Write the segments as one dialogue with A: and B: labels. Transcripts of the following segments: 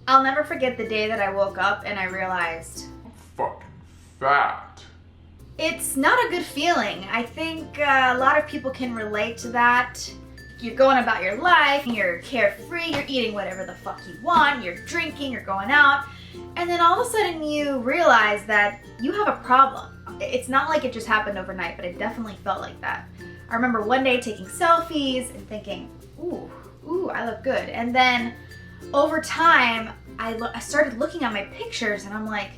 A: I'll never forget the day that I woke up and I realized
B: Fucking fat.
A: it's not a good feeling. I think a lot of people can relate to that. You're going about your life, you're carefree, you're eating whatever the fuck you want, you're drinking, you're going out, and then all of a sudden you realize that you have a problem. It's not like it just happened overnight, but it definitely felt like that. I remember one day taking selfies and thinking, ooh, I look good. And then over time, I started looking at my pictures and I'm like,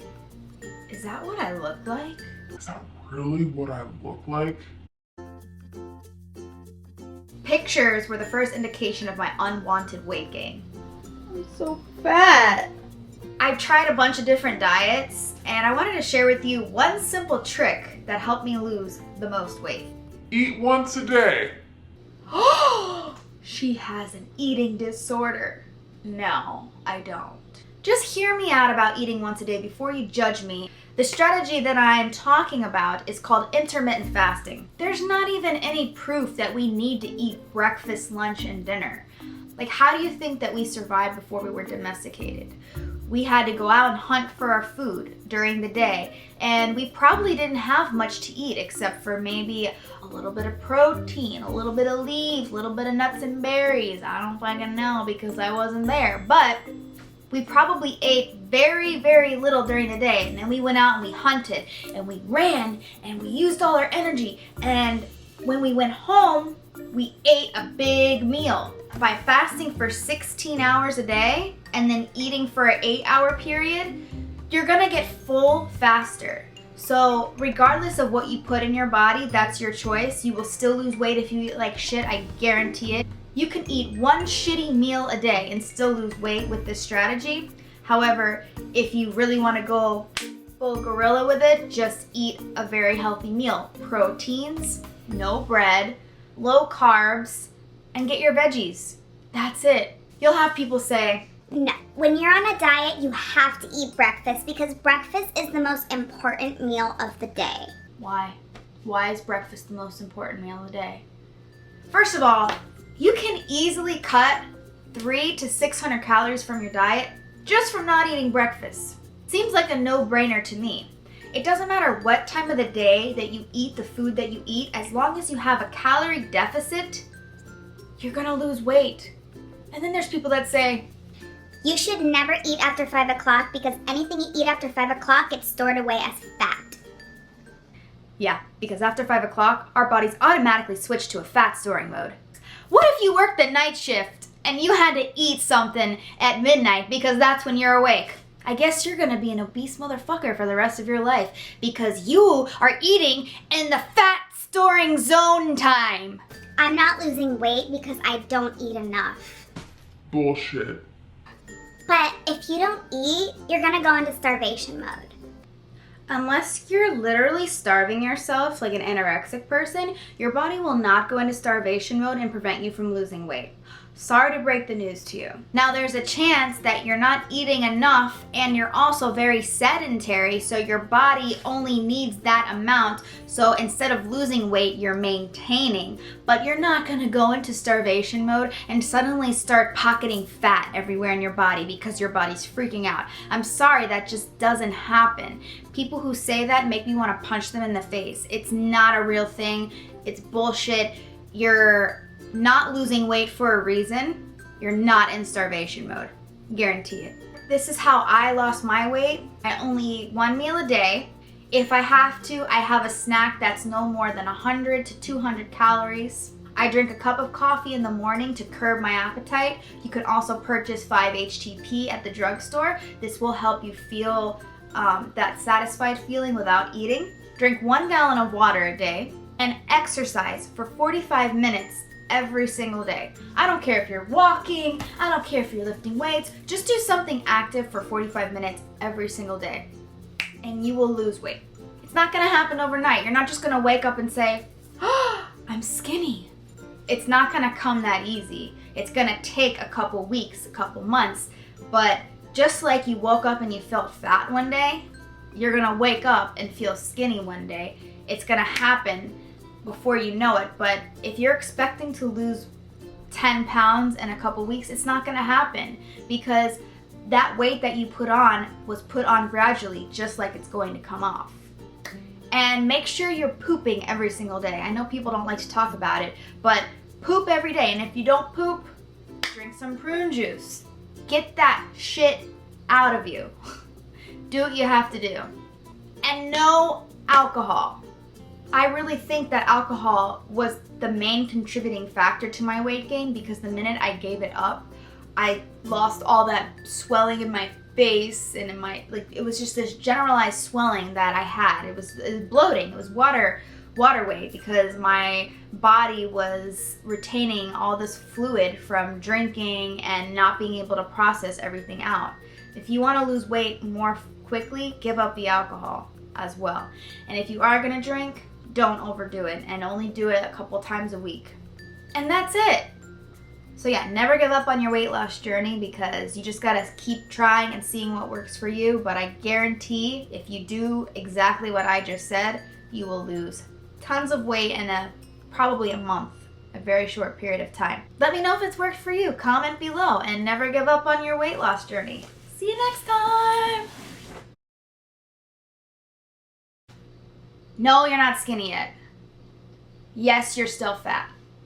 A: is that what I look like?
B: Is that really what I look like?
A: Pictures were the first indication of my unwanted weight gain. I'm so fat. I've tried a bunch of different diets and I wanted to share with you one simple trick that helped me lose the most weight.
B: Eat once a day.
A: She has an eating disorder. No, I don't. Just hear me out about eating once a day before you judge me. The strategy that I'm talking about is called intermittent fasting. There's not even any proof that we need to eat breakfast, lunch, and dinner. Like, how do you think that we survived before we were domesticated? We had to go out and hunt for our food during the day, and we probably didn't have much to eat except for maybe a little bit of protein, a little bit of leaves, a little bit of nuts and berries. I don't fucking know because I wasn't there, but we probably ate very, very little during the day, and then we went out and we hunted and we ran and we used all our energy, and when we went home, we ate a big meal. By fasting for 16 hours a day and then eating for an 8-hour period, you're gonna get full faster. So regardless of what you put in your body, that's your choice. You will still lose weight if you eat like shit, I guarantee it. You can eat one shitty meal a day and still lose weight with this strategy. However, if you really want to go full gorilla with it, just eat a very healthy meal. Proteins, no bread, low carbs, and get your veggies. That's it. You'll have people say,
C: no, when you're on a diet, you have to eat breakfast because breakfast is the most important meal of the day.
A: why? Why is breakfast the most important meal of the day? First of all, you can easily cut 300 to 600 calories from your diet just from not eating breakfast. Seems like a no-brainer to me. It doesn't matter what time of the day that you eat the food that you eat, as long as you have a calorie deficit, you're gonna lose weight. And then there's people that say,
C: you should never eat after 5 o'clock because anything you eat after 5 o'clock gets stored away as fat.
A: yeah, because after 5 o'clock, our bodies automatically switch to a fat storing mode. What if you worked the night shift and you had to eat something at midnight because that's when you're awake? I guess you're gonna be an obese motherfucker for the rest of your life because you are eating in the fat storing zone time.
C: I'm not losing weight because I don't eat enough.
B: Bullshit.
C: But if you don't eat, you're gonna go into starvation mode.
A: Unless you're literally starving yourself like an anorexic person, your body will not go into starvation mode and prevent you from losing weight. Sorry to break the news to you. Now there's a chance that you're not eating enough and you're also very sedentary, so your body only needs that amount. So instead of losing weight, you're maintaining. But you're not gonna go into starvation mode and suddenly start pocketing fat everywhere in your body because your body's freaking out. I'm sorry, that just doesn't happen. People who say that make me wanna punch them in the face. It's not a real thing. It's bullshit. You're not losing weight for a reason. You're not in starvation mode. Guarantee it. This is how I lost my weight. I only eat one meal a day. If I have to, I have a snack that's no more than 100 to 200 calories. I drink a cup of coffee in the morning to curb my appetite. You can also purchase 5-HTP at the drugstore. This will help you feel that satisfied feeling without eating. Drink 1 gallon of water a day and exercise for 45 minutes every single day. I don't care if you're walking, I don't care if you're lifting weights, just do something active for 45 minutes every single day and you will lose weight. It's not gonna happen overnight. You're not just gonna wake up and say, oh, I'm skinny. It's not gonna come that easy. It's gonna take a couple weeks, a couple months, but just like you woke up and you felt fat one day, you're gonna wake up and feel skinny one day. It's gonna happen before you know it, but if you're expecting to lose 10 pounds in a couple weeks, it's not gonna happen because that weight that you put on was put on gradually, just like it's going to come off. And make sure you're pooping every single day. I know people don't like to talk about it, but poop every day. And if you don't poop, drink some prune juice. Get that shit out of you. Do what you have to do. And no alcohol. I really think that alcohol was the main contributing factor to my weight gain, because the minute I gave it up, I lost all that swelling in my face and in my, like, it was just this generalized swelling that I had. It was bloating. It was water weight, because my body was retaining all this fluid from drinking and not being able to process everything out. If you want to lose weight more quickly, give up the alcohol as well. And if you are going to drink, don't overdo it, and only do it a couple times a week. And that's it. So yeah, never give up on your weight loss journey, because you just gotta keep trying and seeing what works for you. But I guarantee if you do exactly what I just said, you will lose tons of weight in probably a month, a very short period of time. Let me know if it's worked for you. Comment below, and never give up on your weight loss journey. See you next time. No, you're not skinny yet. Yes, you're still fat.